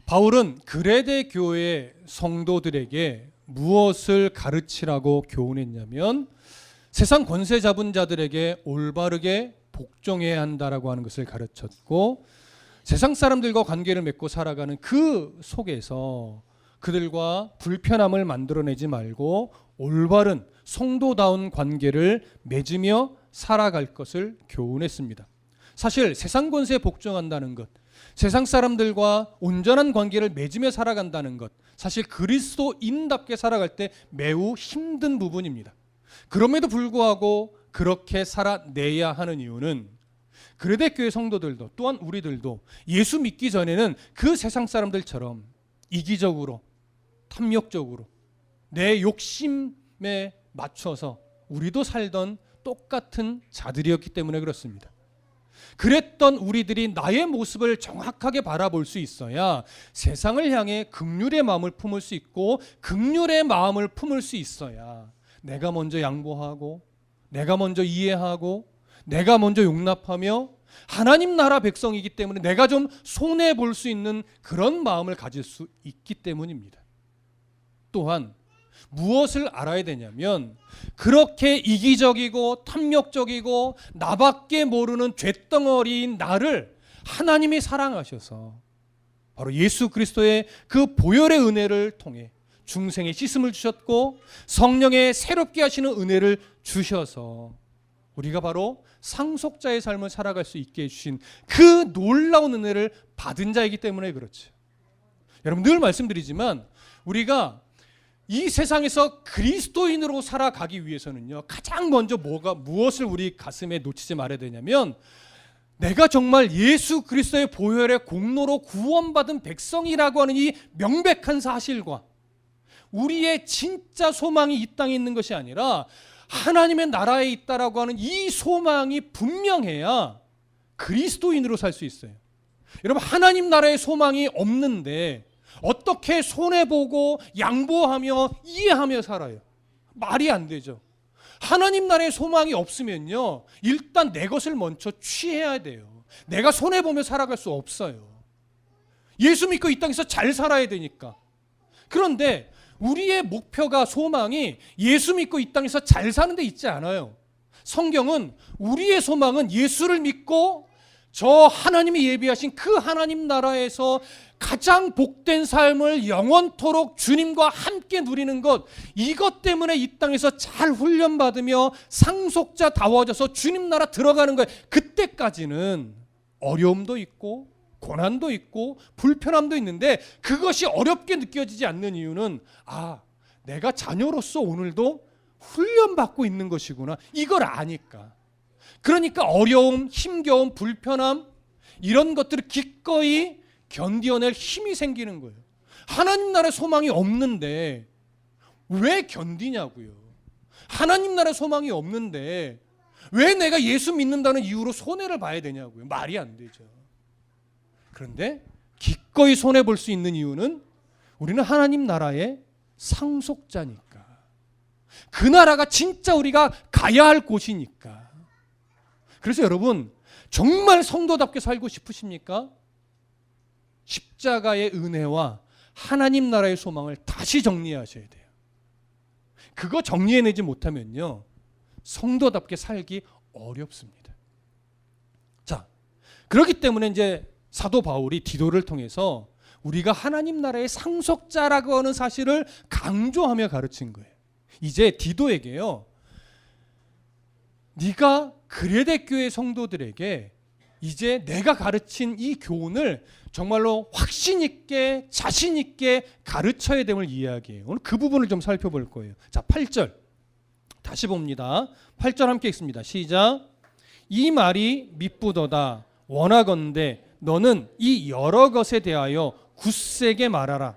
바울은 그레데 교회 성도들에게 무엇을 가르치라고 교훈했냐면 세상 권세 잡은 자들에게 올바르게 복종해야 한다라고 하는 것을 가르쳤고, 세상 사람들과 관계를 맺고 살아가는 그 속에서 그들과 불편함을 만들어내지 말고 올바른 성도다운 관계를 맺으며 살아갈 것을 교훈했습니다. 사실 세상 권세에 복종한다는 것, 세상 사람들과 온전한 관계를 맺으며 살아간다는 것, 사실 그리스도인답게 살아갈 때 매우 힘든 부분입니다. 그럼에도 불구하고 그렇게 살아내야 하는 이유는 그레데 교회 성도들도 또한 우리들도 예수 믿기 전에는 그 세상 사람들처럼 이기적으로 탐욕적으로 내 욕심에 맞춰서 우리도 살던 똑같은 자들이었기 때문에 그렇습니다. 그랬던 우리들이 나의 모습을 정확하게 바라볼 수 있어야 세상을 향해 긍휼의 마음을 품을 수 있고, 긍휼의 마음을 품을 수 있어야 내가 먼저 양보하고, 내가 먼저 이해하고, 내가 먼저 용납하며 하나님 나라 백성이기 때문에 내가 좀 손해볼 수 있는 그런 마음을 가질 수 있기 때문입니다. 또한 무엇을 알아야 되냐면, 그렇게 이기적이고 탐욕적이고 나밖에 모르는 죄덩어리인 나를 하나님이 사랑하셔서 바로 예수 그리스도의 그 보혈의 은혜를 통해 중생의 씻음을 주셨고 성령의 새롭게 하시는 은혜를 주셔서 우리가 바로 상속자의 삶을 살아갈 수 있게 해주신 그 놀라운 은혜를 받은 자이기 때문에 그렇죠. 여러분, 늘 말씀드리지만 우리가 이 세상에서 그리스도인으로 살아가기 위해서는요, 가장 먼저 무엇을 우리 가슴에 놓치지 말아야 되냐면, 내가 정말 예수 그리스도의 보혈의 공로로 구원받은 백성이라고 하는 이 명백한 사실과 우리의 진짜 소망이 이 땅에 있는 것이 아니라 하나님의 나라에 있다라고 하는 이 소망이 분명해야 그리스도인으로 살 수 있어요. 여러분, 하나님 나라의 소망이 없는데 어떻게 손해보고 양보하며 이해하며 살아요? 말이 안 되죠. 하나님 나라의 소망이 없으면요, 일단 내 것을 먼저 취해야 돼요. 내가 손해보며 살아갈 수 없어요. 예수 믿고 이 땅에서 잘 살아야 되니까. 그런데 우리의 목표가, 소망이 예수 믿고 이 땅에서 잘 사는 데 있지 않아요. 성경은 우리의 소망은 예수를 믿고 저 하나님이 예비하신 그 하나님 나라에서 가장 복된 삶을 영원토록 주님과 함께 누리는 것, 이것 때문에 이 땅에서 잘 훈련받으며 상속자다워져서 주님 나라 들어가는 거예요. 그때까지는 어려움도 있고 고난도 있고 불편함도 있는데, 그것이 어렵게 느껴지지 않는 이유는 내가 자녀로서 오늘도 훈련받고 있는 것이구나, 이걸 아니까. 그러니까 어려움, 힘겨움, 불편함, 이런 것들을 기꺼이 견디어낼 힘이 생기는 거예요. 하나님 나라의 소망이 없는데 왜 견디냐고요. 하나님 나라의 소망이 없는데 왜 내가 예수 믿는다는 이유로 손해를 봐야 되냐고요. 말이 안 되죠. 그런데 기꺼이 손해볼 수 있는 이유는 우리는 하나님 나라의 상속자니까. 그 나라가 진짜 우리가 가야 할 곳이니까. 그래서 여러분, 정말 성도답게 살고 싶으십니까? 십자가의 은혜와 하나님 나라의 소망을 다시 정리하셔야 돼요. 그거 정리해내지 못하면요, 성도답게 살기 어렵습니다. 자, 그렇기 때문에 이제 사도 바울이 디도를 통해서 우리가 하나님 나라의 상속자라고 하는 사실을 강조하며 가르친 거예요. 이제 디도에게요, 네가 그레데 교회 성도들에게 이제 내가 가르친 이 교훈을 정말로 확신 있게 자신 있게 가르쳐야 됨을 이야기해요. 오늘 그 부분을 좀 살펴볼 거예요. 자, 8절 다시 봅니다. 8절 함께 읽습니다. 시작. 이 말이 미쁘도다. 원하건대 너는 이 여러 것에 대하여 굳세게 말하라.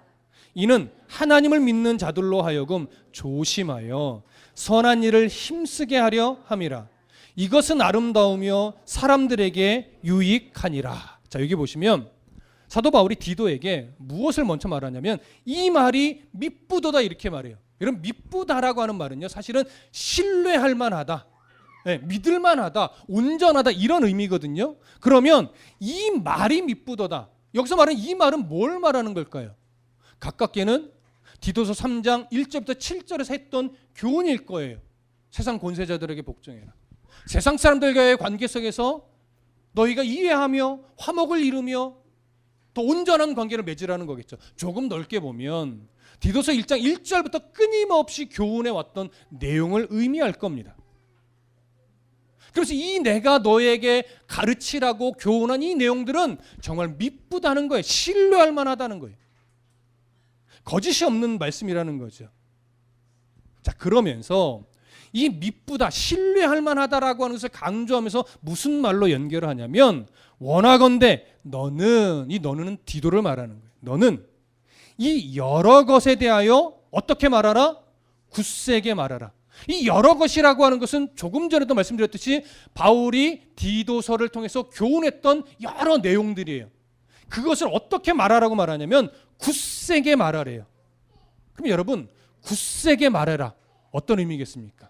이는 하나님을 믿는 자들로 하여금 조심하여 선한 일을 힘쓰게 하려 함이라. 이것은 아름다우며 사람들에게 유익하니라. 자, 여기 보시면 사도 바울이 디도에게 무엇을 먼저 말하냐면 이 말이 미쁘도다 이렇게 말해요. 여러분, 미쁘다라고 하는 말은요, 사실은 신뢰할 만하다, 믿을 만하다, 온전하다, 이런 의미거든요. 그러면 이 말이 미쁘도다, 여기서 말하는 이 말은 뭘 말하는 걸까요? 가깝게는 디도서 3장 1절부터 7절에서 했던 교훈일 거예요. 세상 권세자들에게 복종해라. 세상 사람들과의 관계 속에서 너희가 이해하며 화목을 이루며 더 온전한 관계를 맺으라는 거겠죠. 조금 넓게 보면 디도서 1장 1절부터 끊임없이 교훈해 왔던 내용을 의미할 겁니다. 그래서 이 내가 너에게 가르치라고 교훈한 이 내용들은 정말 미쁘다는 거예요. 신뢰할 만하다는 거예요. 거짓이 없는 말씀이라는 거죠. 자, 그러면서 이 미쁘다, 신뢰할 만하다라고 하는 것을 강조하면서 무슨 말로 연결을 하냐면 원하건대 너는, 이 너는 디도를 말하는 거예요. 너는 이 여러 것에 대하여 어떻게 말하라? 굳세게 말하라. 이 여러 것이라고 하는 것은 조금 전에도 말씀드렸듯이 바울이 디도서를 통해서 교훈했던 여러 내용들이에요. 그것을 어떻게 말하라고 말하냐면 굳세게 말하래요. 그럼 여러분, 굳세게 말해라. 어떤 의미겠습니까?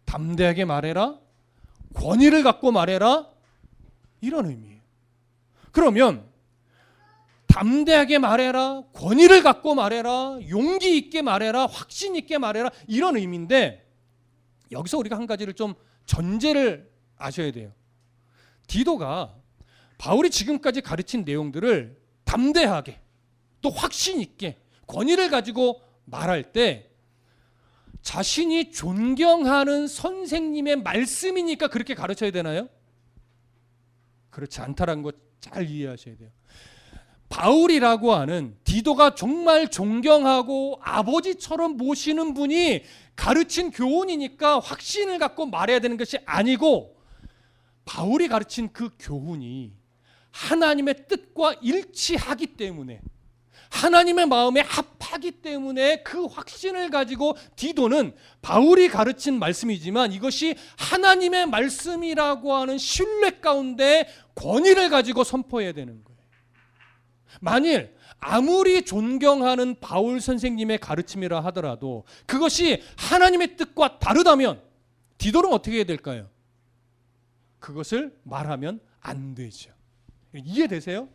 담대하게 말해라. 권위를 갖고 말해라. 이런 의미예요. 그러면 담대하게 말해라, 권위를 갖고 말해라, 용기 있게 말해라, 확신 있게 말해라, 이런 의미인데 여기서 우리가 한 가지를 좀 전제를 아셔야 돼요. 디도가 바울이 지금까지 가르친 내용들을 담대하게 또 확신 있게 권위를 가지고 말할 때 자신이 존경하는 선생님의 말씀이니까 그렇게 가르쳐야 되나요? 그렇지 않다라는 것 잘 이해하셔야 돼요. 바울이라고 하는 디도가 정말 존경하고 아버지처럼 모시는 분이 가르친 교훈이니까 확신을 갖고 말해야 되는 것이 아니고 바울이 가르친 그 교훈이 하나님의 뜻과 일치하기 때문에 하나님의 마음에 합하기 때문에 그 확신을 가지고 디도는 바울이 가르친 말씀이지만 이것이 하나님의 말씀이라고 하는 신뢰 가운데 권위를 가지고 선포해야 되는 거예요. 만일 아무리 존경하는 바울 선생님의 가르침이라 하더라도 그것이 하나님의 뜻과 다르다면 디도는 어떻게 해야 될까요? 그것을 말하면 안 되죠. 이해되세요?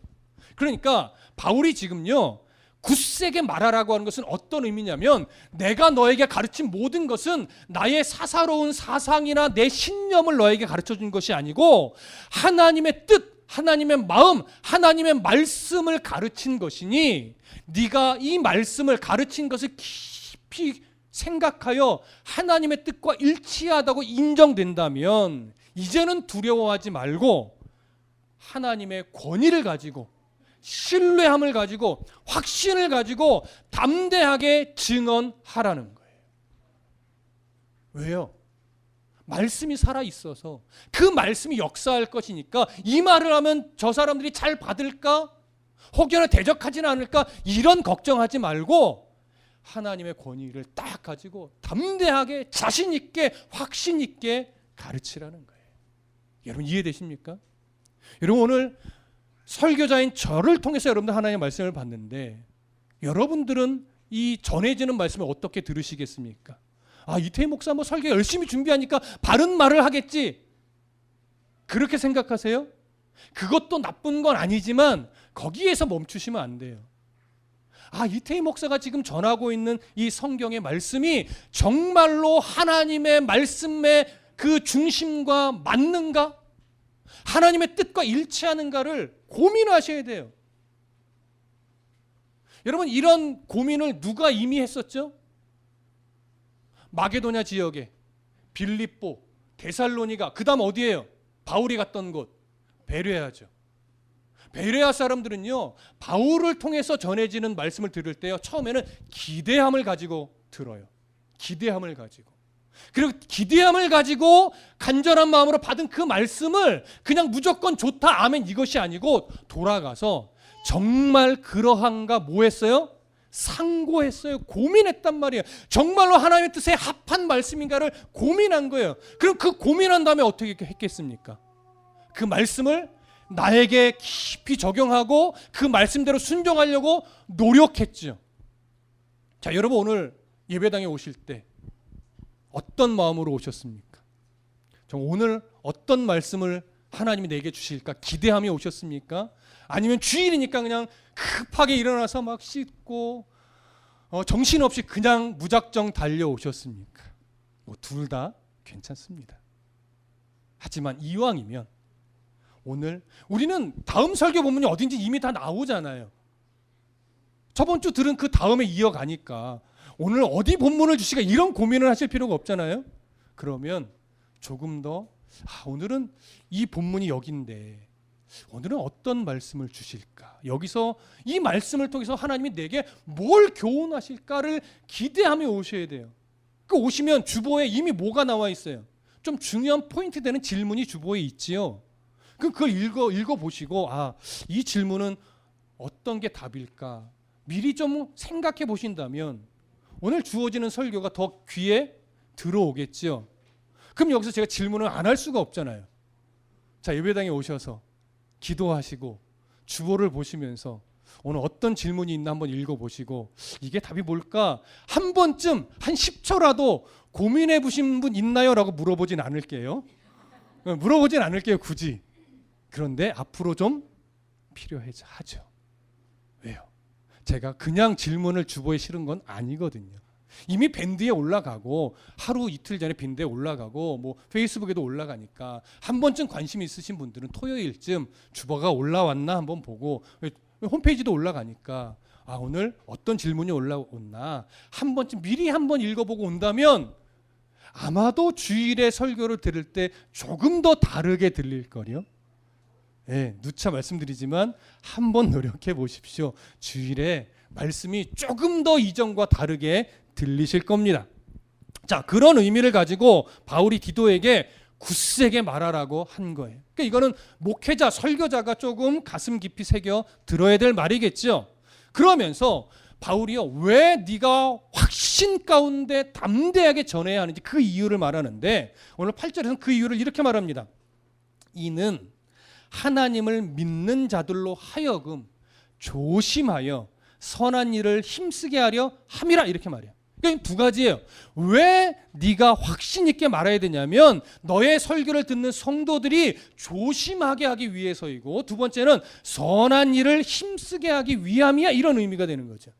그러니까 바울이 지금요 굳세게 말하라고 하는 것은 어떤 의미냐면 내가 너에게 가르친 모든 것은 나의 사사로운 사상이나 내 신념을 너에게 가르쳐준 것이 아니고 하나님의 뜻, 하나님의 마음, 하나님의 말씀을 가르친 것이니 네가 이 말씀을 가르친 것을 깊이 생각하여 하나님의 뜻과 일치하다고 인정된다면 이제는 두려워하지 말고 하나님의 권위를 가지고 신뢰함을 가지고 확신을 가지고 담대하게 증언하라는 거예요. 왜요? 말씀이 살아있어서 그 말씀이 역사할 것이니까 이 말을 하면 저 사람들이 잘 받을까? 혹여나 대적하지는 않을까? 이런 걱정하지 말고 하나님의 권위를 딱 가지고 담대하게 자신 있게 확신 있게 가르치라는 거예요. 여러분 이해되십니까? 여러분 오늘 설교자인 저를 통해서 여러분들 하나님의 말씀을 봤는데 여러분들은 이 전해지는 말씀을 어떻게 들으시겠습니까? 아, 이태희 목사 뭐 설교 열심히 준비하니까 바른 말을 하겠지. 그렇게 생각하세요? 그것도 나쁜 건 아니지만 거기에서 멈추시면 안 돼요. 아, 이태희 목사가 지금 전하고 있는 이 성경의 말씀이 정말로 하나님의 말씀의 그 중심과 맞는가? 하나님의 뜻과 일치하는가를 고민하셔야 돼요. 여러분 이런 고민을 누가 이미 했었죠? 마게도냐 지역에 빌립보, 데살로니가, 그 다음 어디예요? 바울이 갔던 곳 베레아죠. 베레아 사람들은요 바울을 통해서 전해지는 말씀을 들을 때요 처음에는 기대함을 가지고 들어요. 기대함을 가지고. 그리고 기대함을 가지고 간절한 마음으로 받은 그 말씀을 그냥 무조건 좋다 아멘 이것이 아니고 돌아가서 정말 그러한가 뭐 했어요? 상고했어요. 고민했단 말이에요. 정말로 하나님의 뜻에 합한 말씀인가를 고민한 거예요. 그럼 그 고민한 다음에 어떻게 했겠습니까? 그 말씀을 나에게 깊이 적용하고 그 말씀대로 순종하려고 노력했죠. 자, 여러분 오늘 예배당에 오실 때 어떤 마음으로 오셨습니까? 저 오늘 어떤 말씀을 하나님이 내게 주실까 기대하며 오셨습니까? 아니면 주일이니까 그냥 급하게 일어나서 막 씻고 정신없이 그냥 무작정 달려오셨습니까? 뭐 둘 다 괜찮습니다. 하지만 이왕이면 오늘 우리는 다음 설교 본문이 어딘지 이미 다 나오잖아요. 저번 주 들은 그 다음에 이어가니까 오늘 어디 본문을 주시까 이런 고민을 하실 필요가 없잖아요. 그러면 조금 더 오늘은 이 본문이 여기인데 오늘은 어떤 말씀을 주실까? 여기서 이 말씀을 통해서 하나님이 내게 뭘 교훈하실까를 기대하며 오셔야 돼요. 그 오시면 주보에 이미 뭐가 나와 있어요? 좀 중요한 포인트 되는 질문이 주보에 있지요. 그걸 읽어보시고 이 질문은 어떤 게 답일까? 미리 좀 생각해 보신다면 오늘 주어지는 설교가 더 귀에 들어오겠죠. 그럼 여기서 제가 질문을 안 할 수가 없잖아요. 자, 예배당에 오셔서 기도하시고 주보를 보시면서 오늘 어떤 질문이 있나 한번 읽어보시고 이게 답이 뭘까? 한 번쯤 한 10초라도 고민해 보신 분 있나요? 라고 물어보진 않을게요. 물어보진 않을게요, 굳이. 그런데 앞으로 좀 필요하죠. 왜요? 제가 그냥 질문을 주보에 실은 건 아니거든요. 이미 밴드에 올라가고 하루 이틀 전에 밴드에 올라가고 뭐 페이스북에도 올라가니까 한 번쯤 관심 있으신 분들은 토요일쯤 주보가 올라왔나 한번 보고 홈페이지도 올라가니까 오늘 어떤 질문이 올라왔나 한 번쯤 미리 한번 읽어보고 온다면 아마도 주일에 설교를 들을 때 조금 더 다르게 들릴걸요. 누차 말씀드리지만 한번 노력해 보십시오. 주일에 말씀이 조금 더 이전과 다르게 들리실 겁니다. 자, 그런 의미를 가지고 바울이 디도에게 굳세게 말하라고 한 거예요. 그러니까 이거는 목회자, 설교자가 조금 가슴 깊이 새겨 들어야 될 말이겠죠. 그러면서 바울이요, 왜 네가 확신 가운데 담대하게 전해야 하는지 그 이유를 말하는데 오늘 8절에서는 그 이유를 이렇게 말합니다. 이는 하나님을 믿는 자들로 하여금 조심하여 선한 일을 힘쓰게 하려 함이라 이렇게 말해요. 그러니까 두 가지예요. 왜 네가 확신 있게 말해야 되냐면 너의 설교를 듣는 성도들이 조심하게 하기 위해서이고 두 번째는 선한 일을 힘쓰게 하기 위함이야 이런 의미가 되는 거죠.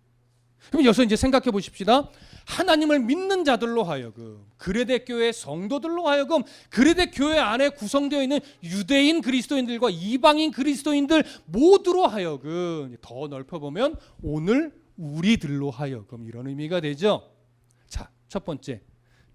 그럼 여기서 이제 생각해 보십시다. 하나님을 믿는 자들로 하여금 그레데 교회 성도들로 하여금 그레데 교회 안에 구성되어 있는 유대인 그리스도인들과 이방인 그리스도인들 모두로 하여금 더 넓혀보면 오늘 우리들로 하여금 이런 의미가 되죠. 자, 첫 번째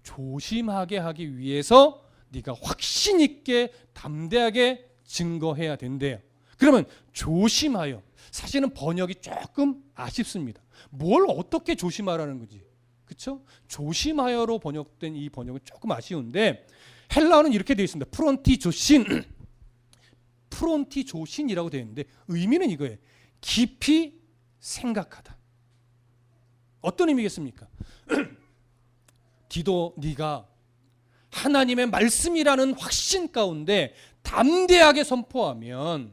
조심하게 하기 위해서 네가 확신 있게 담대하게 증거해야 된대요. 그러면 조심하여 사실은 번역이 조금 아쉽습니다. 뭘 어떻게 조심하라는 거지? 그렇죠? 조심하여로 번역된 이 번역은 조금 아쉬운데 헬라어는 이렇게 되어 있습니다. 프론티조신이라고 되어 있는데 의미는 이거예요. 깊이 생각하다. 어떤 의미겠습니까? 디도 네가 하나님의 말씀이라는 확신 가운데 담대하게 선포하면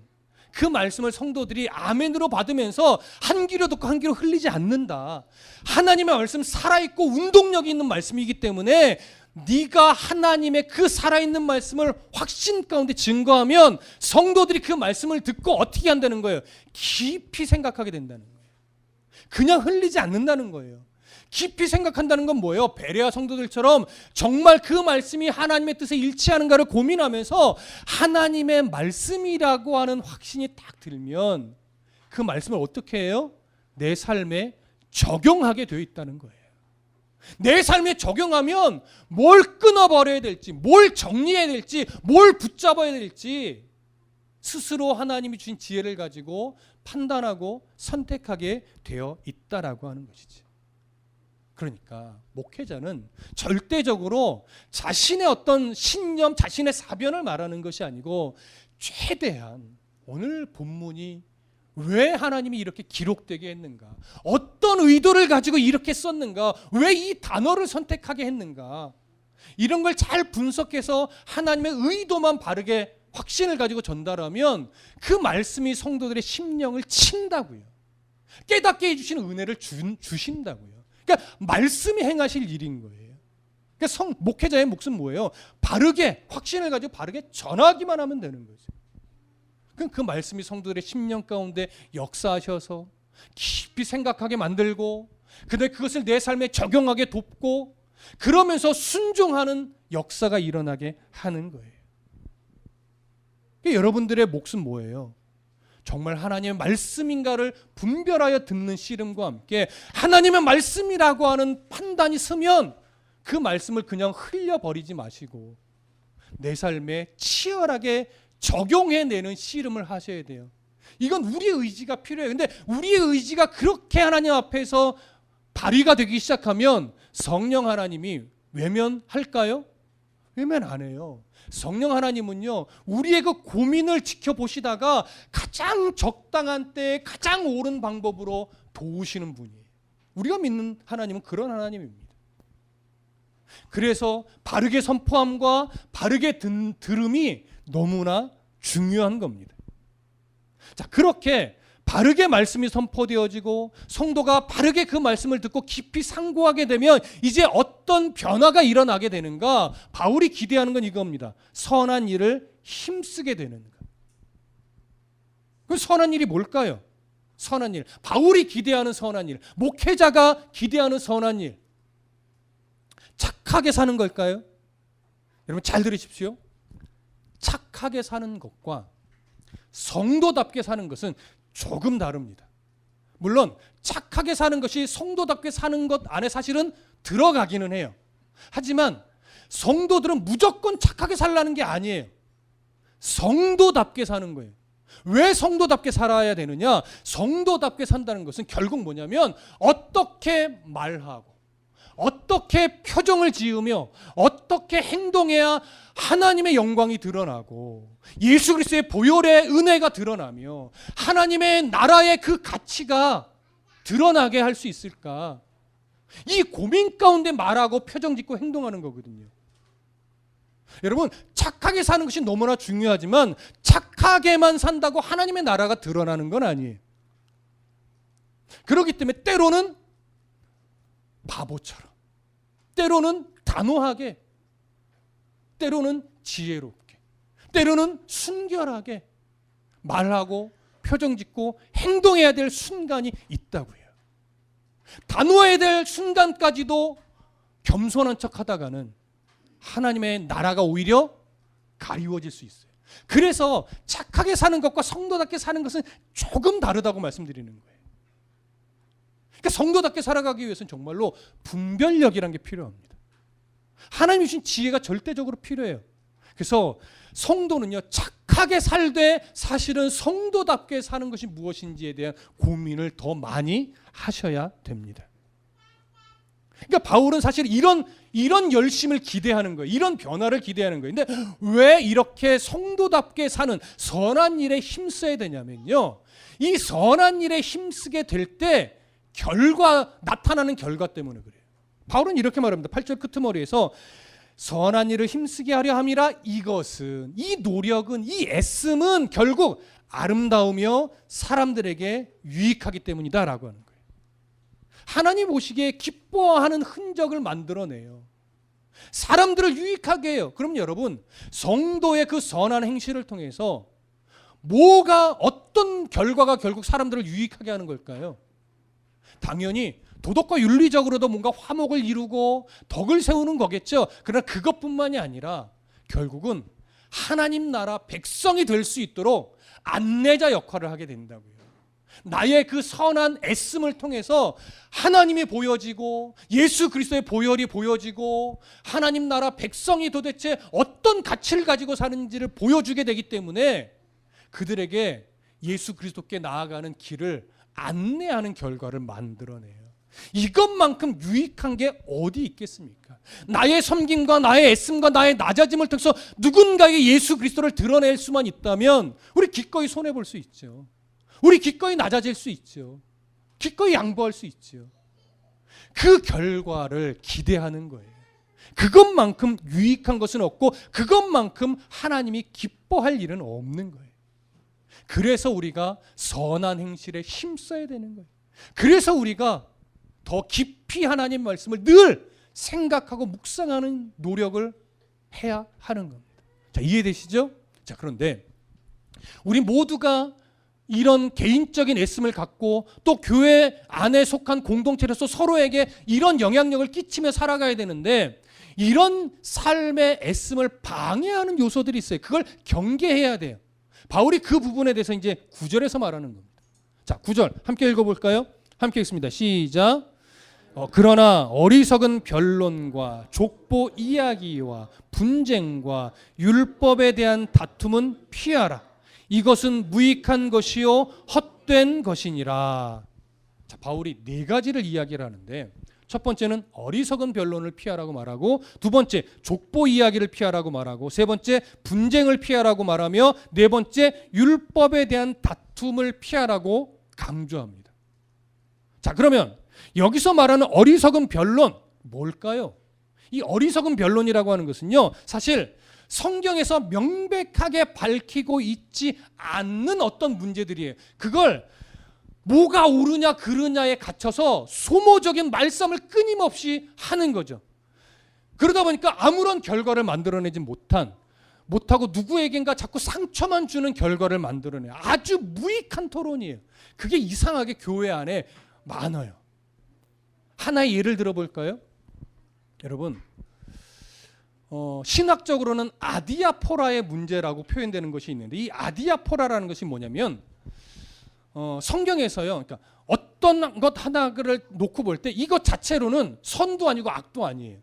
그 말씀을 성도들이 아멘으로 받으면서 한 귀로 듣고 한 귀로 흘리지 않는다. 하나님의 말씀 살아있고 운동력이 있는 말씀이기 때문에 네가 하나님의 그 살아있는 말씀을 확신 가운데 증거하면 성도들이 그 말씀을 듣고 어떻게 한다는 거예요? 깊이 생각하게 된다는 거예요. 그냥 흘리지 않는다는 거예요. 깊이 생각한다는 건 뭐예요? 베레아 성도들처럼 정말 그 말씀이 하나님의 뜻에 일치하는가를 고민하면서 하나님의 말씀이라고 하는 확신이 딱 들면 그 말씀을 어떻게 해요? 내 삶에 적용하게 되어 있다는 거예요. 내 삶에 적용하면 뭘 끊어버려야 될지, 뭘 정리해야 될지, 뭘 붙잡아야 될지 스스로 하나님이 주신 지혜를 가지고 판단하고 선택하게 되어 있다라고 하는 것이지. 그러니까 목회자는 절대적으로 자신의 어떤 신념, 자신의 사변을 말하는 것이 아니고 최대한 오늘 본문이 왜 하나님이 이렇게 기록되게 했는가, 어떤 의도를 가지고 이렇게 썼는가, 왜 이 단어를 선택하게 했는가, 이런 걸 잘 분석해서 하나님의 의도만 바르게 확신을 가지고 전달하면 그 말씀이 성도들의 심령을 친다고요. 깨닫게 해주시는 은혜를 주신다고요. 그러니까 말씀이 행하실 일인 거예요. 그러니까 목회자의 몫은 뭐예요? 바르게, 확신을 가지고 바르게 전하기만 하면 되는 거죠. 그럼 그 말씀이 성도들의 심령 가운데 역사하셔서 깊이 생각하게 만들고, 근데 그것을 내 삶에 적용하게 돕고, 그러면서 순종하는 역사가 일어나게 하는 거예요. 그러니까 여러분들의 몫은 뭐예요? 정말 하나님의 말씀인가를 분별하여 듣는 씨름과 함께 하나님의 말씀이라고 하는 판단이 서면 그 말씀을 그냥 흘려버리지 마시고 내 삶에 치열하게 적용해내는 씨름을 하셔야 돼요. 이건 우리의 의지가 필요해요. 근데 우리의 의지가 그렇게 하나님 앞에서 발휘가 되기 시작하면 성령 하나님이 외면할까요? 외면 안 해요. 성령 하나님은요, 우리의 그 고민을 지켜보시다가 가장 적당한 때에 가장 옳은 방법으로 도우시는 분이에요. 우리가 믿는 하나님은 그런 하나님입니다. 그래서 바르게 선포함과 바르게 들음이 너무나 중요한 겁니다. 자, 그렇게 바르게 말씀이 선포되어지고 성도가 바르게 그 말씀을 듣고 깊이 상고하게 되면 이제 어떤 변화가 일어나게 되는가? 바울이 기대하는 건 이겁니다. 선한 일을 힘쓰게 되는 것. 그 선한 일이 뭘까요? 선한 일. 바울이 기대하는 선한 일. 목회자가 기대하는 선한 일. 착하게 사는 걸까요? 여러분 잘 들으십시오. 착하게 사는 것과 성도답게 사는 것은 조금 다릅니다. 물론 착하게 사는 것이 성도답게 사는 것 안에 사실은 들어가기는 해요. 하지만 성도들은 무조건 착하게 살라는 게 아니에요. 성도답게 사는 거예요. 왜 성도답게 살아야 되느냐? 성도답게 산다는 것은 결국 뭐냐면 어떻게 말하고 어떻게 표정을 지으며 어떻게 행동해야 하나님의 영광이 드러나고 예수 그리스도의 보혈의 은혜가 드러나며 하나님의 나라의 그 가치가 드러나게 할 수 있을까? 이 고민 가운데 말하고 표정 짓고 행동하는 거거든요. 여러분, 착하게 사는 것이 너무나 중요하지만 착하게만 산다고 하나님의 나라가 드러나는 건 아니에요. 그렇기 때문에 때로는 바보처럼, 때로는 단호하게, 때로는 지혜롭게, 때로는 순결하게 말하고 표정 짓고 행동해야 될 순간이 있다고요. 단호해야 될 순간까지도 겸손한 척 하다가는 하나님의 나라가 오히려 가리워질 수 있어요. 그래서 착하게 사는 것과 성도답게 사는 것은 조금 다르다고 말씀드리는 거예요. 그러니까 성도답게 살아가기 위해서는 정말로 분별력이라는 게 필요합니다. 하나님이 주신 지혜가 절대적으로 필요해요. 그래서 성도는요, 착하게 살되 사실은 성도답게 사는 것이 무엇인지에 대한 고민을 더 많이 하셔야 됩니다. 그러니까 바울은 사실 이런 열심을 기대하는 거예요. 이런 변화를 기대하는 거예요. 근데 왜 이렇게 성도답게 사는 선한 일에 힘써야 되냐면요, 이 선한 일에 힘쓰게 될 때 나타나는 결과 때문에 그래요. 바울은 이렇게 말합니다. 8절 끄트머리에서 선한 일을 힘쓰게 하려 함이라. 이것은, 이 노력은, 이 애씀은 결국 아름다우며 사람들에게 유익하기 때문이다 라고 하는 거예요. 하나님 보시기에 기뻐하는 흔적을 만들어내요. 사람들을 유익하게 해요. 그럼 여러분, 성도의 그 선한 행실을 통해서 어떤 결과가 결국 사람들을 유익하게 하는 걸까요? 당연히 도덕과 윤리적으로도 뭔가 화목을 이루고 덕을 세우는 거겠죠. 그러나 그것뿐만이 아니라 결국은 하나님 나라 백성이 될 수 있도록 안내자 역할을 하게 된다고요. 나의 그 선한 애씀을 통해서 하나님이 보여지고 예수 그리스도의 보혈이 보여지고 하나님 나라 백성이 도대체 어떤 가치를 가지고 사는지를 보여주게 되기 때문에 그들에게 예수 그리스도께 나아가는 길을 안내하는 결과를 만들어내요. 이것만큼 유익한 게 어디 있겠습니까? 나의 섬김과 나의 애씀과 나의 낮아짐을 통해서 누군가에게 예수 그리스도를 드러낼 수만 있다면 우리 기꺼이 손해볼 수 있죠. 우리 기꺼이 낮아질 수 있죠. 기꺼이 양보할 수 있죠. 그 결과를 기대하는 거예요. 그것만큼 유익한 것은 없고 그것만큼 하나님이 기뻐할 일은 없는 거예요. 그래서 우리가 선한 행실에 힘써야 되는 거예요. 그래서 우리가 더 깊이 하나님 말씀을 늘 생각하고 묵상하는 노력을 해야 하는 겁니다. 자, 이해되시죠? 자, 그런데 우리 모두가 이런 개인적인 애씀을 갖고 또 교회 안에 속한 공동체로서 서로에게 이런 영향력을 끼치며 살아가야 되는데 이런 삶의 애씀을 방해하는 요소들이 있어요. 그걸 경계해야 돼요. 바울이 그 부분에 대해서 이제 9절에서 말하는 겁니다. 자, 9절 함께 읽어볼까요? 함께 읽습니다. 시작. 그러나 어리석은 변론과 족보 이야기와 분쟁과 율법에 대한 다툼은 피하라. 이것은 무익한 것이요 헛된 것이니라. 자, 바울이 네 가지를 이야기를 하는데 첫 번째는 어리석은 변론을 피하라고 말하고, 두 번째 족보 이야기를 피하라고 말하고, 세 번째 분쟁을 피하라고 말하며, 네 번째 율법에 대한 다툼을 피하라고 강조합니다. 자, 그러면 여기서 말하는 어리석은 변론 뭘까요? 이 어리석은 변론이라고 하는 것은요, 사실 성경에서 명백하게 밝히고 있지 않는 어떤 문제들이에요. 그걸 뭐가 옳으냐 그르냐에 갇혀서 소모적인 말싸움을 끊임없이 하는 거죠. 그러다 보니까 아무런 결과를 만들어내지 못하고 누구에겐가 자꾸 상처만 주는 결과를 만들어내요. 아주 무익한 토론이에요. 그게 이상하게 교회 안에 많아요. 하나의 예를 들어볼까요? 여러분, 신학적으로는 아디아포라의 문제라고 표현되는 것이 있는데, 이 아디아포라라는 것이 뭐냐면 성경에서요, 그러니까 어떤 것 하나를 놓고 볼 때 이것 자체로는 선도 아니고 악도 아니에요.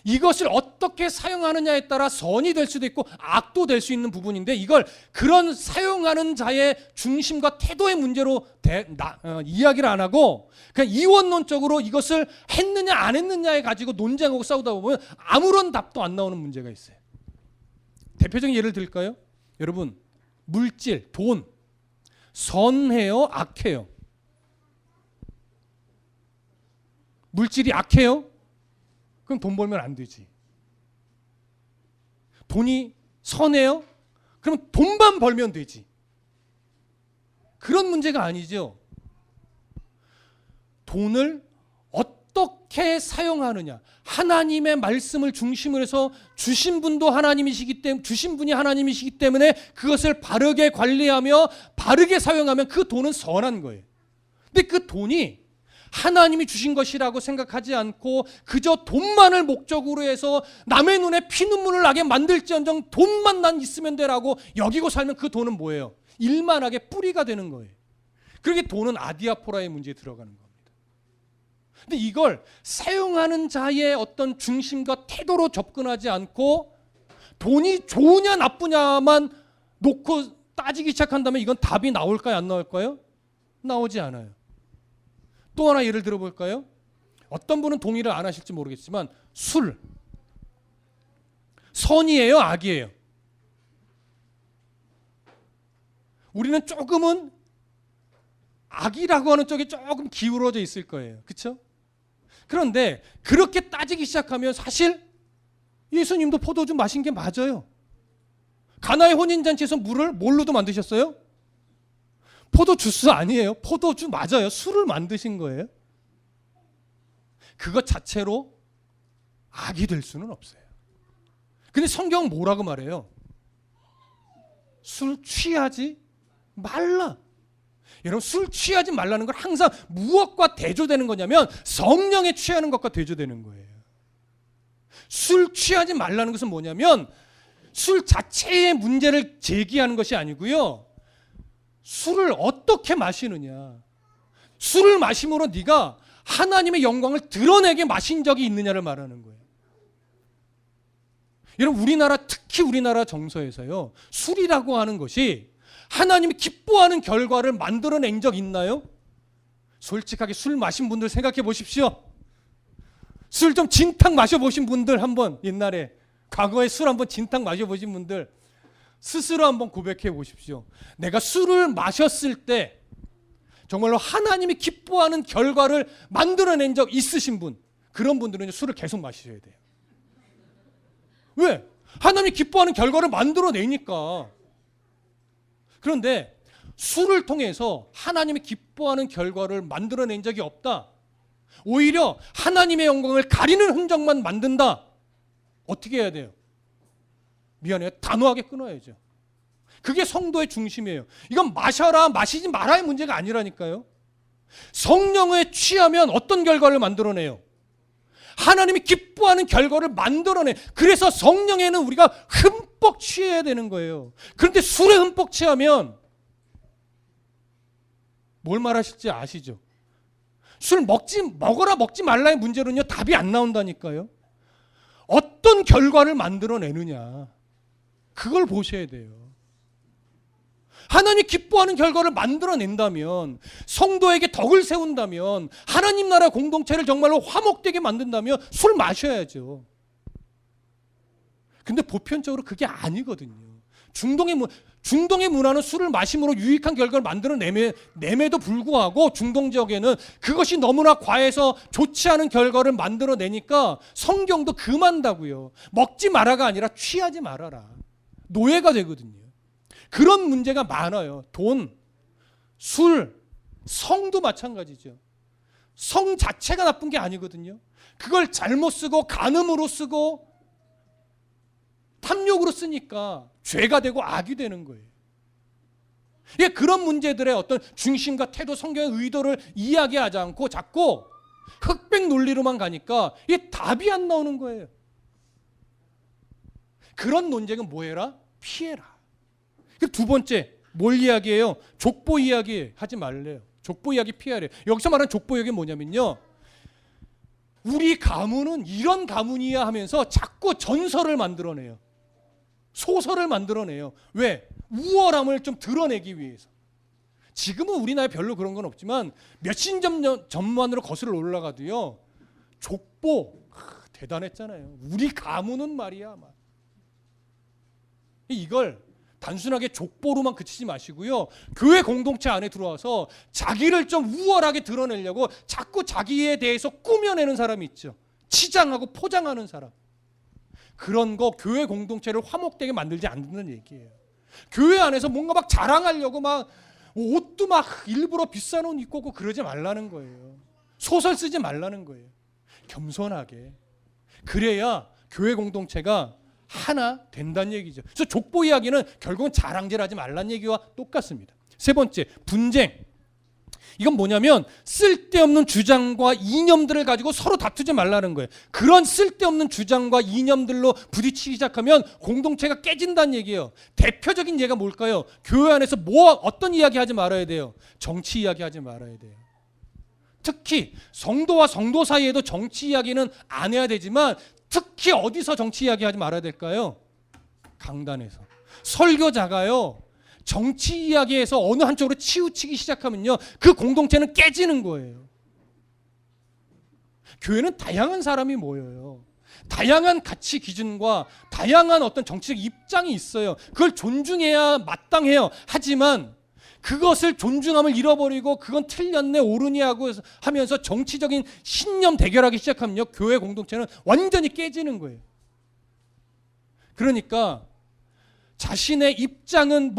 이것을 어떻게 사용하느냐에 따라 선이 될 수도 있고 악도 될 수 있는 부분인데, 이걸 그런 사용하는 자의 중심과 태도의 문제로 이야기를 안 하고 그냥 이원론적으로 이것을 했느냐 안 했느냐에 가지고 논쟁하고 싸우다 보면 아무런 답도 안 나오는 문제가 있어요. 대표적인 예를 들까요? 여러분, 물질, 돈, 선해요 악해요? 물질이 악해요? 그럼 돈 벌면 안 되지. 돈이 선해요? 그럼 돈만 벌면 되지. 그런 문제가 아니죠. 돈을 어떻게 사용하느냐, 하나님의 말씀을 중심으로 해서 주신 분이 하나님이시기 때문에 그것을 바르게 관리하며 바르게 사용하면 그 돈은 선한 거예요. 근데 그 돈이 하나님이 주신 것이라고 생각하지 않고 그저 돈만을 목적으로 해서 남의 눈에 피눈물을 나게 만들지언정 돈만 난 있으면 되라고 여기고 살면 그 돈은 뭐예요? 일만하게 뿌리가 되는 거예요. 그렇게 돈은 아디아포라의 문제에 들어가는 겁니다. 근데 이걸 사용하는 자의 어떤 중심과 태도로 접근하지 않고 돈이 좋으냐 나쁘냐만 놓고 따지기 시작한다면 이건 답이 나올까요? 안 나올까요? 나오지 않아요. 또 하나 예를 들어볼까요? 어떤 분은 동의를 안 하실지 모르겠지만 술, 선이에요 악이에요? 우리는 조금은 악이라고 하는 쪽에 조금 기울어져 있을 거예요. 그렇죠? 그런데 그렇게 따지기 시작하면 사실 예수님도 포도주 마신 게 맞아요. 가나의 혼인잔치에서 물을 뭘로도 만드셨어요? 포도주스 아니에요. 포도주 맞아요. 술을 만드신 거예요. 그것 자체로 악이 될 수는 없어요. 근데 성경은 뭐라고 말해요? 술 취하지 말라. 여러분, 술 취하지 말라는 건 항상 무엇과 대조되는 거냐면 성령에 취하는 것과 대조되는 거예요. 술 취하지 말라는 것은 뭐냐면 술 자체의 문제를 제기하는 것이 아니고요, 술을 어떻게 마시느냐, 술을 마심으로 네가 하나님의 영광을 드러내게 마신 적이 있느냐를 말하는 거예요. 여러분, 특히 우리나라 정서에서요, 술이라고 하는 것이 하나님이 기뻐하는 결과를 만들어낸 적 있나요? 솔직하게 술 마신 분들 생각해 보십시오. 술 좀 진탕 마셔보신 분들, 한번 옛날에 과거에 술 한번 진탕 마셔보신 분들 스스로 한번 고백해 보십시오. 내가 술을 마셨을 때 정말로 하나님이 기뻐하는 결과를 만들어낸 적 있으신 분, 그런 분들은 술을 계속 마셔야 돼요. 왜? 하나님이 기뻐하는 결과를 만들어내니까. 그런데 술을 통해서 하나님이 기뻐하는 결과를 만들어낸 적이 없다. 오히려 하나님의 영광을 가리는 흔적만 만든다. 어떻게 해야 돼요? 미안해요. 단호하게 끊어야죠. 그게 성도의 중심이에요. 이건 마셔라 마시지 말아의 문제가 아니라니까요. 성령에 취하면 어떤 결과를 만들어내요? 하나님이 기뻐하는 결과를 만들어내. 그래서 성령에는 우리가 흠뻑 취해야 되는 거예요. 그런데 술에 흠뻑 취하면 뭘 말하실지 아시죠? 술 먹어라 먹지 말라의 문제로는요 답이 안 나온다니까요. 어떤 결과를 만들어내느냐, 그걸 보셔야 돼요. 하나님이 기뻐하는 결과를 만들어낸다면, 성도에게 덕을 세운다면, 하나님 나라 공동체를 정말로 화목되게 만든다면 술 마셔야죠. 근데 보편적으로 그게 아니거든요. 중동의 문화는 술을 마심으로 유익한 결과를 만들어냄에도 불구하고 중동 지역에는 그것이 너무나 과해서 좋지 않은 결과를 만들어내니까 성경도 금한다고요. 먹지 마라가 아니라 취하지 말아라. 노예가 되거든요. 그런 문제가 많아요. 돈, 술, 성도 마찬가지죠. 성 자체가 나쁜 게 아니거든요. 그걸 잘못 쓰고 간음으로 쓰고 탐욕으로 쓰니까 죄가 되고 악이 되는 거예요. 예, 그런 문제들의 어떤 중심과 태도, 성경의 의도를 이야기하지 않고 자꾸 흑백 논리로만 가니까 이게 답이 안 나오는 거예요. 그런 논쟁은 뭐 해라? 피해라. 두 번째, 뭘 이야기해요? 족보 이야기 하지 말래요. 족보 이야기 피하래요. 여기서 말하는 족보 이야기는 뭐냐면요, 우리 가문은 이런 가문이야 하면서 자꾸 전설을 만들어내요. 소설을 만들어내요. 왜? 우월함을 좀 드러내기 위해서. 지금은 우리나라에 별로 그런 건 없지만 몇십 년 전만으로 거슬러 올라가도요, 족보 대단했잖아요. 우리 가문은 말이야. 막. 이걸 단순하게 족보로만 그치지 마시고요, 교회 공동체 안에 들어와서 자기를 좀 우월하게 드러내려고 자꾸 자기에 대해서 꾸며내는 사람이 있죠. 치장하고 포장하는 사람. 그런 거 교회 공동체를 화목되게 만들지 않는 얘기예요. 교회 안에서 뭔가 막 자랑하려고 막 옷도 막 일부러 비싼 옷 입고 오고 그러지 말라는 거예요. 소설 쓰지 말라는 거예요. 겸손하게. 그래야 교회 공동체가 하나 된다는 얘기죠. 그래서 족보 이야기는 결국은 자랑질하지 말라는 얘기와 똑같습니다. 세 번째, 분쟁. 이건 뭐냐면 쓸데없는 주장과 이념들을 가지고 서로 다투지 말라는 거예요. 그런 쓸데없는 주장과 이념들로 부딪히기 시작하면 공동체가 깨진다는 얘기예요. 대표적인 예가 뭘까요? 교회 안에서 어떤 이야기 하지 말아야 돼요? 정치 이야기 하지 말아야 돼요. 특히 성도와 성도 사이에도 정치 이야기는 안 해야 되지만 특히 어디서 정치 이야기 하지 말아야 될까요? 강단에서. 설교자가요, 정치 이야기에서 어느 한쪽으로 치우치기 시작하면요, 그 공동체는 깨지는 거예요. 교회는 다양한 사람이 모여요. 다양한 가치 기준과 다양한 어떤 정치적 입장이 있어요. 그걸 존중해야 마땅해요. 하지만 그것을 존중함을 잃어버리고 그건 틀렸네 옳으니 하고 하면서 정치적인 신념 대결하기 시작하면요, 교회 공동체는 완전히 깨지는 거예요. 그러니까 자신의 입장은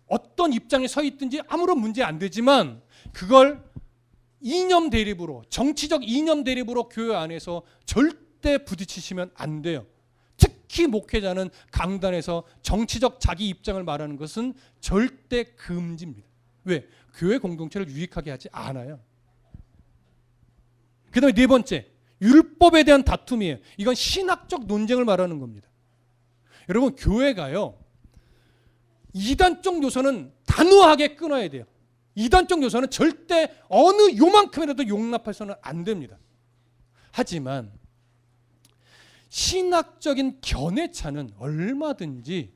어떤 입장에 서 있든지 아무런 문제 안 되지만 그걸 이념 대립으로, 정치적 이념 대립으로 교회 안에서 절대 부딪히시면 안 돼요. 특히 목회자는 강단에서 정치적 자기 입장을 말하는 것은 절대 금지입니다. 왜? 교회 공동체를 유익하게 하지 않아요. 그 다음에 네 번째, 율법에 대한 다툼이에요. 이건 신학적 논쟁을 말하는 겁니다. 여러분, 교회가요, 이단적 요소는 단호하게 끊어야 돼요. 이단적 요소는 절대 어느 요만큼이라도 용납해서는 안 됩니다. 하지만 신학적인 견해차는 얼마든지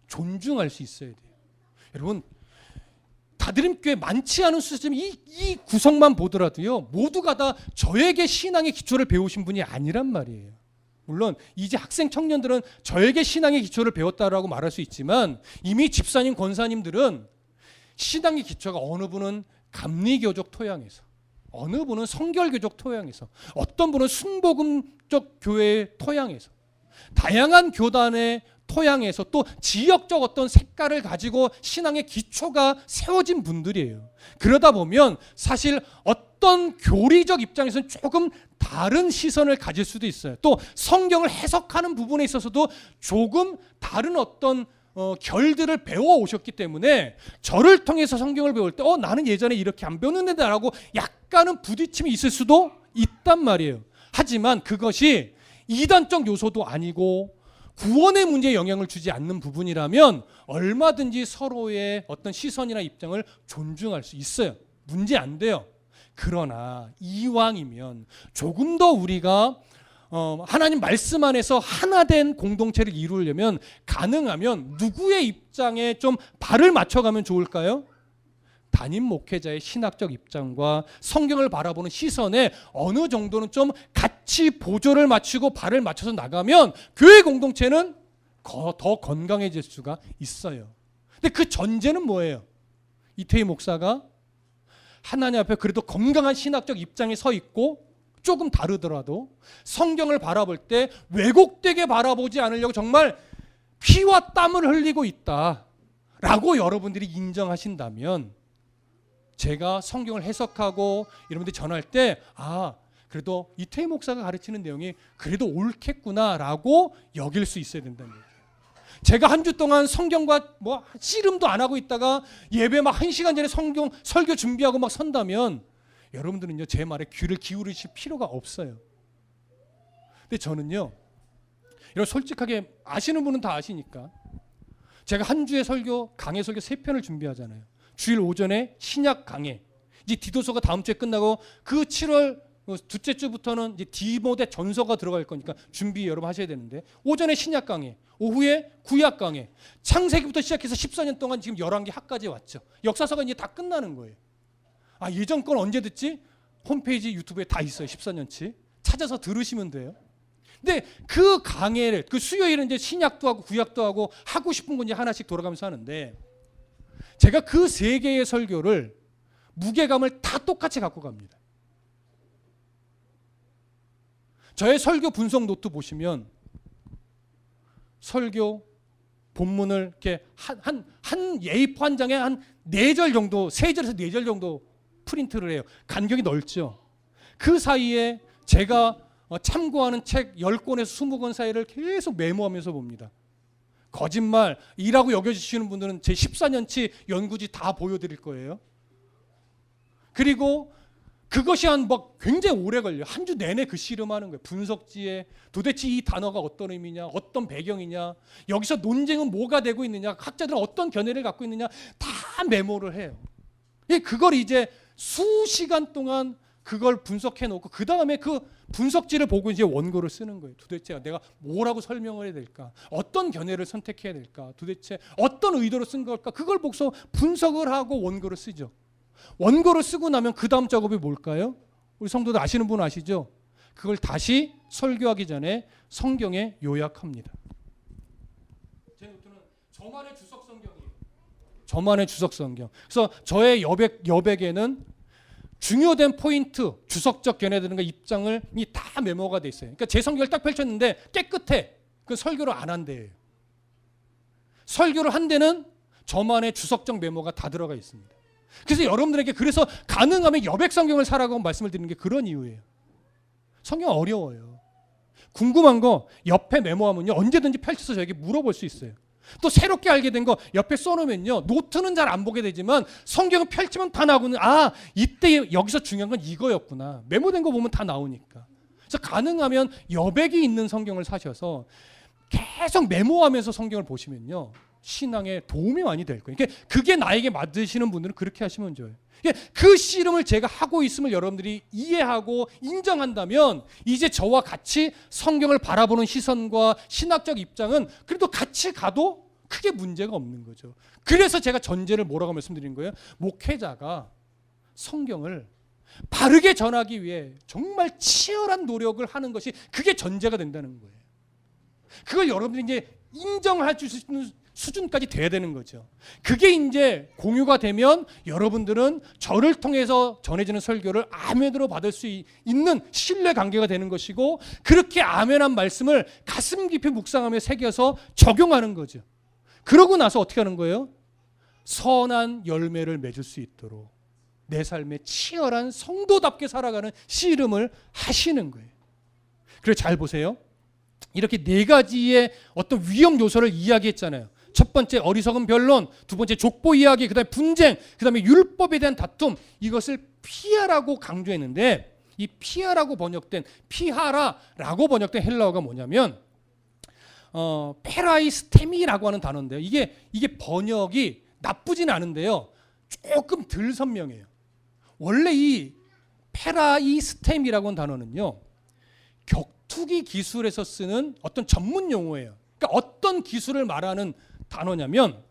존중할 수 있어야 돼요. 여러분, 다드림교회 많지 않은 수지만 이 구성만 보더라도요, 모두가 다 저에게 신앙의 기초를 배우신 분이 아니란 말이에요. 물론 이제 학생 청년들은 저에게 신앙의 기초를 배웠다라고 말할 수 있지만 이미 집사님, 권사님들은 신앙의 기초가 어느 분은 감리교적 토양에서, 어느 분은 성결교적 토양에서, 어떤 분은 순복음적 교회의 토양에서 다양한 교단의 토양에서 또 지역적 어떤 색깔을 가지고 신앙의 기초가 세워진 분들이에요. 그러다 보면 사실 어떤 교리적 입장에서는 조금 다른 시선을 가질 수도 있어요. 또 성경을 해석하는 부분에 있어서도 조금 다른 어떤 결들을 배워 오셨기 때문에 저를 통해서 성경을 배울 때 나는 예전에 이렇게 안 배웠는데 라고 약간은 부딪힘이 있을 수도 있단 말이에요. 하지만 그것이 이단적 요소도 아니고 구원의 문제에 영향을 주지 않는 부분이라면 얼마든지 서로의 어떤 시선이나 입장을 존중할 수 있어요. 문제 안 돼요. 그러나 이왕이면 조금 더 우리가 하나님 말씀 안에서 하나된 공동체를 이루려면 가능하면 누구의 입장에 좀 발을 맞춰가면 좋을까요? 담임 목회자의 신학적 입장과 성경을 바라보는 시선에 어느 정도는 좀 같이 보조를 맞추고 발을 맞춰서 나가면 교회 공동체는 더 건강해질 수가 있어요. 근데 그 전제는 뭐예요? 이태희 목사가 하나님 앞에 그래도 건강한 신학적 입장에 서 있고 조금 다르더라도 성경을 바라볼 때 왜곡되게 바라보지 않으려고 정말 피와 땀을 흘리고 있다라고 여러분들이 인정하신다면 제가 성경을 해석하고 여러분들이 전할 때 그래도 이태희 목사가 가르치는 내용이 그래도 옳겠구나라고 여길 수 있어야 된다는 얘기예요. 제가 한 주 동안 성경과 씨름도 안 하고 있다가 예배 막 1시간 전에 성경 설교 준비하고 막 선다면 여러분들은요 제 말에 귀를 기울이실 필요가 없어요. 근데 저는요 이런 솔직하게 아시는 분은 다 아시니까 제가 한 주에 강해 설교 3편을 준비하잖아요. 주일 오전에 신약 강해. 이제 디도서가 다음 주에 끝나고 그 7월 둘째 주부터는 이제 디모데 전서가 들어갈 거니까 준비 여러분 하셔야 되는데 오전에 신약 강해, 오후에 구약 강해. 창세기부터 시작해서 14년 동안 지금 11개 학까지 왔죠. 역사서가 이제 다 끝나는 거예요. 예전 건 언제 듣지? 홈페이지 유튜브에 다 있어요. 14년치. 찾아서 들으시면 돼요. 근데 그 강해를 그 수요일은 이제 신약도 하고 구약도 하고 싶은 건 이제 하나씩 돌아가면서 하는데 제가 그 3개의 설교를 무게감을 다 똑같이 갖고 갑니다. 저의 설교 분석 노트 보시면 설교 본문을 이렇게 한 A4 한 장에 한 4절 정도, 3절에서 4절 정도 프린트를 해요. 간격이 넓죠. 그 사이에 제가 참고하는 책 10권에서 20권 사이를 계속 메모하면서 봅니다. 거짓말이라고 여겨주시는 분들은 제 14년치 연구지 다 보여드릴 거예요. 그리고 그것이 굉장히 오래 걸려요. 한 주 내내 그 씨름하는 거예요. 분석지에 도대체 이 단어가 어떤 의미냐, 어떤 배경이냐, 여기서 논쟁은 뭐가 되고 있느냐, 학자들은 어떤 견해를 갖고 있느냐 다 메모를 해요. 그걸 이제 수시간 동안 그걸 분석해 놓고 그 다음에 그 분석지를 보고 이제 원고를 쓰는 거예요. 도대체 내가 뭐라고 설명을 해야 될까? 어떤 견해를 선택해야 될까? 도대체 어떤 의도로 쓴 걸까? 그걸 보고서 분석을 하고 원고를 쓰죠. 원고를 쓰고 나면 그 다음 작업이 뭘까요? 우리 성도들 아시는 분 아시죠? 그걸 다시 설교하기 전에 성경에 요약합니다. 제 노트는 저만의 주석 성경이에요. 저만의 주석 성경. 그래서 저의 여백에는 중요된 포인트, 주석적 견해들과 입장을 다 메모가 돼 있어요. 그러니까 제 성경을 딱 펼쳤는데 깨끗해. 그 설교를 안 한 데예요. 설교를 한 데는 저만의 주석적 메모가 다 들어가 있습니다. 그래서 여러분들에게 그래서 가능하면 여백 성경을 사라고 말씀을 드리는 게 그런 이유예요. 성경 어려워요. 궁금한 거 옆에 메모하면요 언제든지 펼쳐서 저에게 물어볼 수 있어요. 또 새롭게 알게 된 거 옆에 써놓으면요 노트는 잘 안 보게 되지만 성경을 펼치면 다 나오는 이때 여기서 중요한 건 이거였구나. 메모된 거 보면 다 나오니까. 그래서 가능하면 여백이 있는 성경을 사셔서 계속 메모하면서 성경을 보시면요 신앙에 도움이 많이 될 거예요. 그게 나에게 맞으시는 분들은 그렇게 하시면 좋아요. 그 씨름을 제가 하고 있음을 여러분들이 이해하고 인정한다면 이제 저와 같이 성경을 바라보는 시선과 신학적 입장은 그래도 같이 가도 크게 문제가 없는 거죠. 그래서 제가 전제를 뭐라고 말씀드린 거예요? 목회자가 성경을 바르게 전하기 위해 정말 치열한 노력을 하는 것이 그게 전제가 된다는 거예요. 그걸 여러분들이 이제 인정할 수준까지 돼야 되는 거죠. 그게 이제 공유가 되면 여러분들은 저를 통해서 전해지는 설교를 아멘으로 받을 수 있는 신뢰 관계가 되는 것이고, 그렇게 아멘한 말씀을 가슴 깊이 묵상하며 새겨서 적용하는 거죠. 그러고 나서 어떻게 하는 거예요? 선한 열매를 맺을 수 있도록 내 삶에 치열한 성도답게 살아가는 씨름을 하시는 거예요. 그래서 잘 보세요. 이렇게 네 가지의 어떤 위험 요소를 이야기했잖아요. 첫 번째 어리석은 변론, 두 번째 족보 이야기, 그 다음에 분쟁, 그 다음에 율법에 대한 다툼, 이것을 피하라고 강조했는데, 이 피하라고 번역된, 피하라라고 번역된 헬라어가 뭐냐면 페라이스테미라고 하는 단어인데요. 이게 번역이 나쁘진 않은데요, 조금 덜 선명해요. 원래 이 페라이스템이라고 하는 단어는요, 격투기 기술에서 쓰는 어떤 전문 용어예요. 그러니까 어떤 기술을 말하는 단어냐면,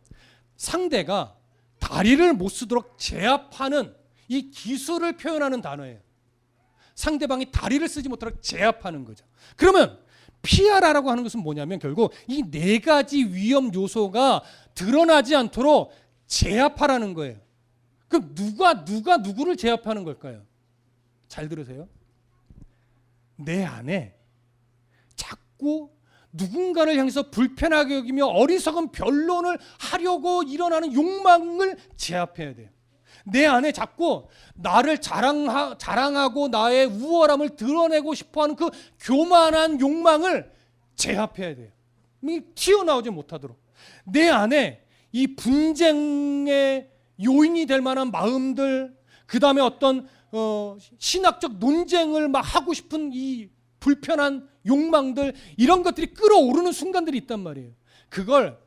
상대가 다리를 못 쓰도록 제압하는 이 기술을 표현하는 단어예요. 상대방이 다리를 쓰지 못하도록 제압하는 거죠. 그러면 피하라라고 하는 것은 뭐냐면, 결국 이 네 가지 위험 요소가 드러나지 않도록 제압하라는 거예요. 그럼 누가 누구를 제압하는 걸까요? 잘 들으세요. 내 안에 자꾸 누군가를 향해서 불편하게 여기며 어리석은 변론을 하려고 일어나는 욕망을 제압해야 돼요. 내 안에 자꾸 나를 자랑하고 나의 우월함을 드러내고 싶어하는 그 교만한 욕망을 제압해야 돼요. 튀어나오지 못하도록. 내 안에 이 분쟁의 요인이 될 만한 마음들, 그 다음에 어떤 신학적 논쟁을 막 하고 싶은 이 불편한 욕망들, 이런 것들이 끌어오르는 순간들이 있단 말이에요. 그걸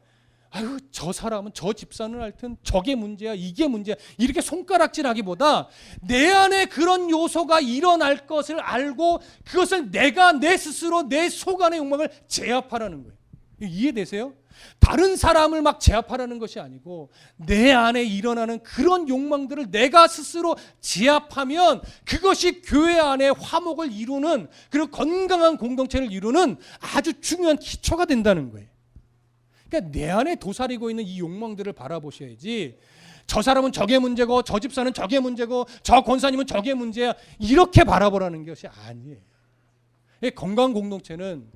아유, 저 사람은, 저 집사는 하여튼 저게 문제야, 이게 문제야, 이렇게 손가락질하기보다 내 안에 그런 요소가 일어날 것을 알고 그것을 내가 내 스스로 내 속 안의 욕망을 제압하라는 거예요. 이해되세요? 다른 사람을 막 제압하라는 것이 아니고 내 안에 일어나는 그런 욕망들을 내가 스스로 제압하면 그것이 교회 안에 화목을 이루는, 그리고 건강한 공동체를 이루는 아주 중요한 기초가 된다는 거예요. 그러니까 내 안에 도사리고 있는 이 욕망들을 바라보셔야지, 저 사람은 저게 문제고 저 집사는 저게 문제고 저 권사님은 저게 문제야, 이렇게 바라보라는 것이 아니에요. 건강한 공동체는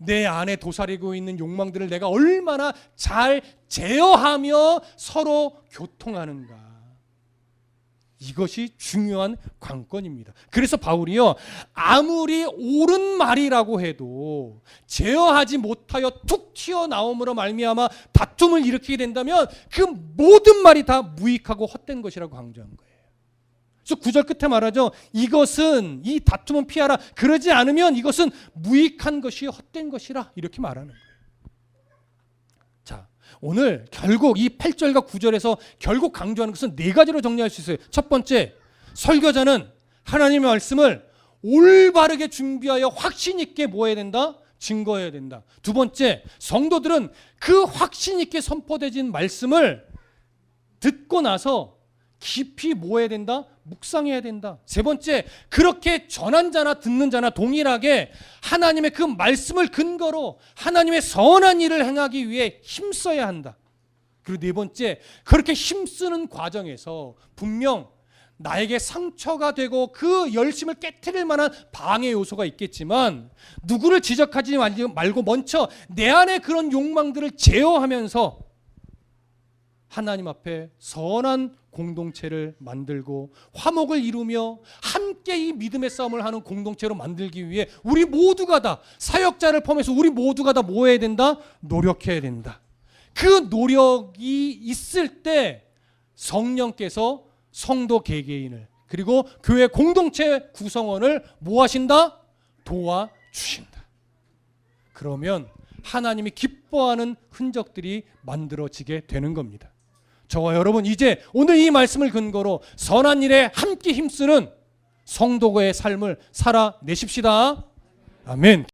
내 안에 도사리고 있는 욕망들을 내가 얼마나 잘 제어하며 서로 교통하는가, 이것이 중요한 관건입니다. 그래서 바울이요, 아무리 옳은 말이라고 해도 제어하지 못하여 툭 튀어나옴으로 말미암아 다툼을 일으키게 된다면 그 모든 말이 다 무익하고 헛된 것이라고 강조한 거예요. 그래서 9절 끝에 말하죠. 이것은, 이 다툼은 피하라. 그러지 않으면 이것은 무익한 것이 헛된 것이라, 이렇게 말하는 거예요. 자, 오늘 결국 이 8절과 9절에서 결국 강조하는 것은 네 가지로 정리할 수 있어요. 첫 번째, 설교자는 하나님의 말씀을 올바르게 준비하여 확신 있게 뭐 해야 된다? 증거해야 된다. 두 번째, 성도들은 그 확신 있게 선포되진 말씀을 듣고 나서 깊이 뭐 해야 된다? 묵상해야 된다. 세 번째, 그렇게 전한 자나 듣는 자나 동일하게 하나님의 그 말씀을 근거로 하나님의 선한 일을 행하기 위해 힘써야 한다. 그리고 네 번째, 그렇게 힘쓰는 과정에서 분명 나에게 상처가 되고 그 열심을 깨트릴 만한 방해 요소가 있겠지만 누구를 지적하지 말고 먼저 내 안에 그런 욕망들을 제어하면서 하나님 앞에 선한 공동체를 만들고 화목을 이루며 함께 이 믿음의 싸움을 하는 공동체로 만들기 위해 우리 모두가 다, 사역자를 포함해서 우리 모두가 다 뭐 해야 된다? 노력해야 된다. 그 노력이 있을 때 성령께서 성도 개개인을, 그리고 교회 공동체 구성원을 뭐 하신다? 도와주신다. 그러면 하나님이 기뻐하는 흔적들이 만들어지게 되는 겁니다. 저와 여러분, 이제 오늘 이 말씀을 근거로 선한 일에 함께 힘쓰는 성도의 삶을 살아내십시다. 아멘.